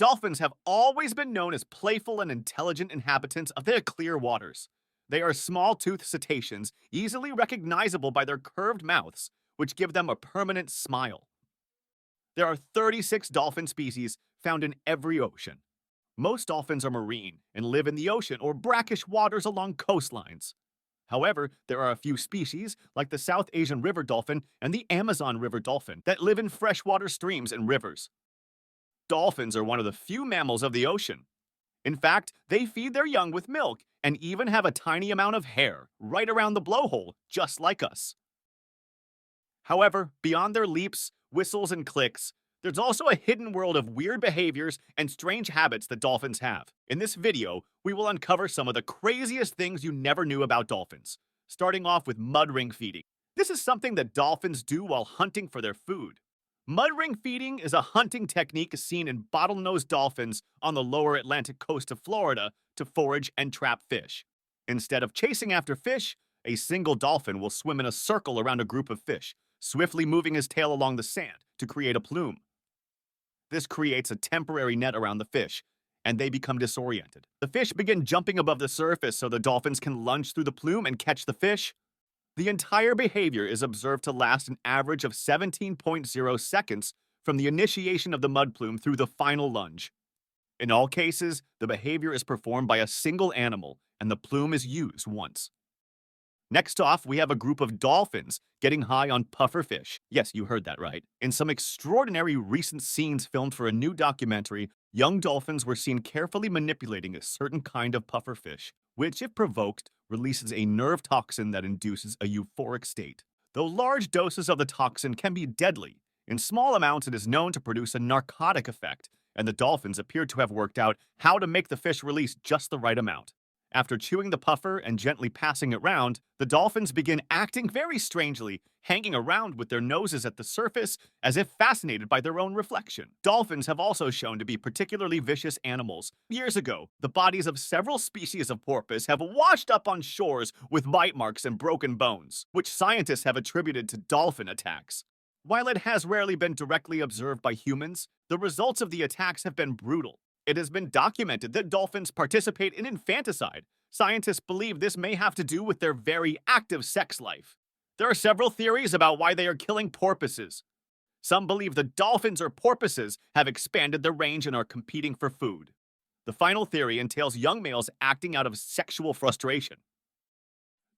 Dolphins have always been known as playful and intelligent inhabitants of their clear waters. They are small-toothed cetaceans, easily recognizable by their curved mouths, which give them a permanent smile. There are 36 dolphin species found in every ocean. Most dolphins are marine and live in the ocean or brackish waters along coastlines. However, there are a few species, like the South Asian river dolphin and the Amazon river dolphin, that live in freshwater streams and rivers. Dolphins are one of the few mammals of the ocean. In fact, they feed their young with milk and even have a tiny amount of hair right around the blowhole, just like us. However, beyond their leaps, whistles, and clicks, there's also a hidden world of weird behaviors and strange habits that dolphins have. In this video, we will uncover some of the craziest things you never knew about dolphins, starting off with mud ring feeding. This is something that dolphins do while hunting for their food. Mud ring feeding is a hunting technique seen in bottlenose dolphins on the lower Atlantic coast of Florida to forage and trap fish. Instead of chasing after fish, a single dolphin will swim in a circle around a group of fish, swiftly moving his tail along the sand to create a plume. This creates a temporary net around the fish, and they become disoriented. The fish begin jumping above the surface so the dolphins can lunge through the plume and catch the fish. The entire behavior is observed to last an average of 17.0 seconds from the initiation of the mud plume through the final lunge. In all cases, the behavior is performed by a single animal, and the plume is used once. Next off, we have a group of dolphins getting high on pufferfish. Yes, you heard that right. In some extraordinary recent scenes filmed for a new documentary, young dolphins were seen carefully manipulating a certain kind of pufferfish, which, if provoked, releases a nerve toxin that induces a euphoric state. Though large doses of the toxin can be deadly, in small amounts it is known to produce a narcotic effect, and the dolphins appear to have worked out how to make the fish release just the right amount. After chewing the puffer and gently passing it round, the dolphins begin acting very strangely, hanging around with their noses at the surface as if fascinated by their own reflection. Dolphins have also shown to be particularly vicious animals. Years ago, the bodies of several species of porpoise have washed up on shores with bite marks and broken bones, which scientists have attributed to dolphin attacks. While it has rarely been directly observed by humans, the results of the attacks have been brutal. It has been documented that dolphins participate in infanticide. Scientists believe this may have to do with their very active sex life. There are several theories about why they are killing porpoises. Some believe the dolphins or porpoises have expanded their range and are competing for food. The final theory entails young males acting out of sexual frustration.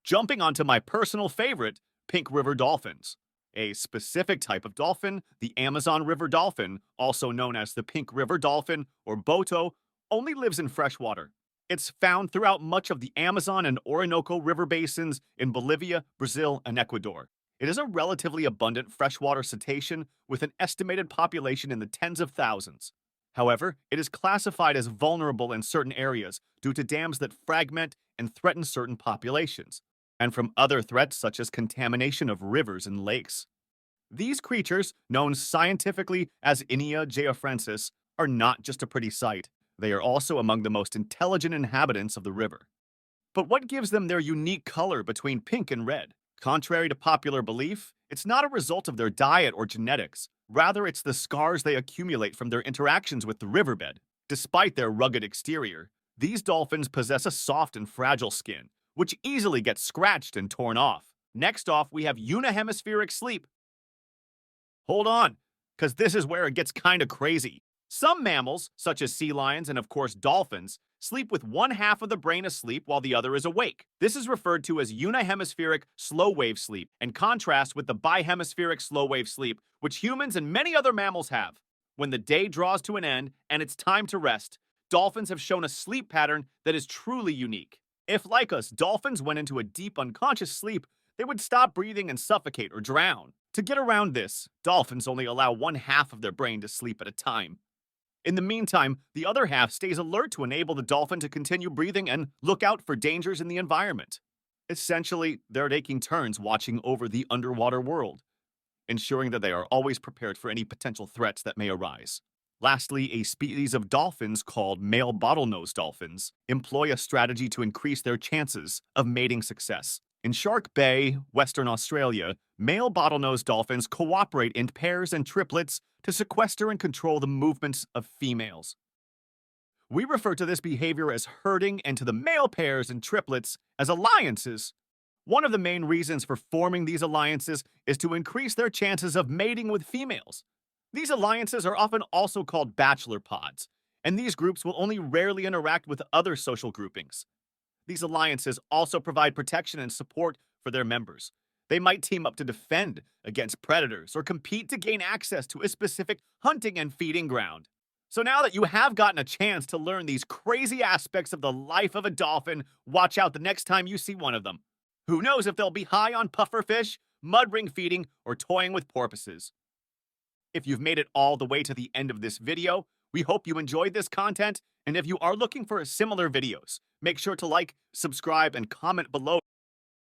Jumping onto my personal favorite, pink river dolphins. A specific type of dolphin, the Amazon river dolphin, also known as the pink river dolphin or boto, only lives in fresh water. It's found throughout much of the Amazon and Orinoco river basins in Bolivia, Brazil, and Ecuador. It is a relatively abundant freshwater cetacean with an estimated population in the tens of thousands. However, it is classified as vulnerable in certain areas due to dams that fragment and threaten certain populations, and from other threats such as contamination of rivers and lakes. These creatures, known scientifically as Inia geoffrensis, are not just a pretty sight. They are also among the most intelligent inhabitants of the river. But what gives them their unique color between pink and red? Contrary to popular belief, it's not a result of their diet or genetics. Rather, it's the scars they accumulate from their interactions with the riverbed. Despite their rugged exterior, these dolphins possess a soft and fragile skin, which easily gets scratched and torn off. Next off, we have unihemispheric sleep. Hold on, because this is where it gets kinda crazy. Some mammals, such as sea lions and of course dolphins, sleep with one half of the brain asleep while the other is awake. This is referred to as unihemispheric slow-wave sleep, in contrast with the bihemispheric slow-wave sleep, which humans and many other mammals have. When the day draws to an end and it's time to rest, dolphins have shown a sleep pattern that is truly unique. If, like us, dolphins went into a deep unconscious sleep, they would stop breathing and suffocate or drown. To get around this, dolphins only allow one half of their brain to sleep at a time. In the meantime, the other half stays alert to enable the dolphin to continue breathing and look out for dangers in the environment. Essentially, they're taking turns watching over the underwater world, ensuring that they are always prepared for any potential threats that may arise. Lastly, a species of dolphins called male bottlenose dolphins employ a strategy to increase their chances of mating success. In Shark Bay, Western Australia, male bottlenose dolphins cooperate in pairs and triplets to sequester and control the movements of females. We refer to this behavior as herding and to the male pairs and triplets as alliances. One of the main reasons for forming these alliances is to increase their chances of mating with females. These alliances are often also called bachelor pods, and these groups will only rarely interact with other social groupings. These alliances also provide protection and support for their members. They might team up to defend against predators or compete to gain access to a specific hunting and feeding ground. So now that you have gotten a chance to learn these crazy aspects of the life of a dolphin, watch out the next time you see one of them. Who knows if they'll be high on pufferfish, mudring feeding, or toying with porpoises. If you've made it all the way to the end of this video, we hope you enjoyed this content, and if you are looking for similar videos, make sure to like, subscribe, and comment below.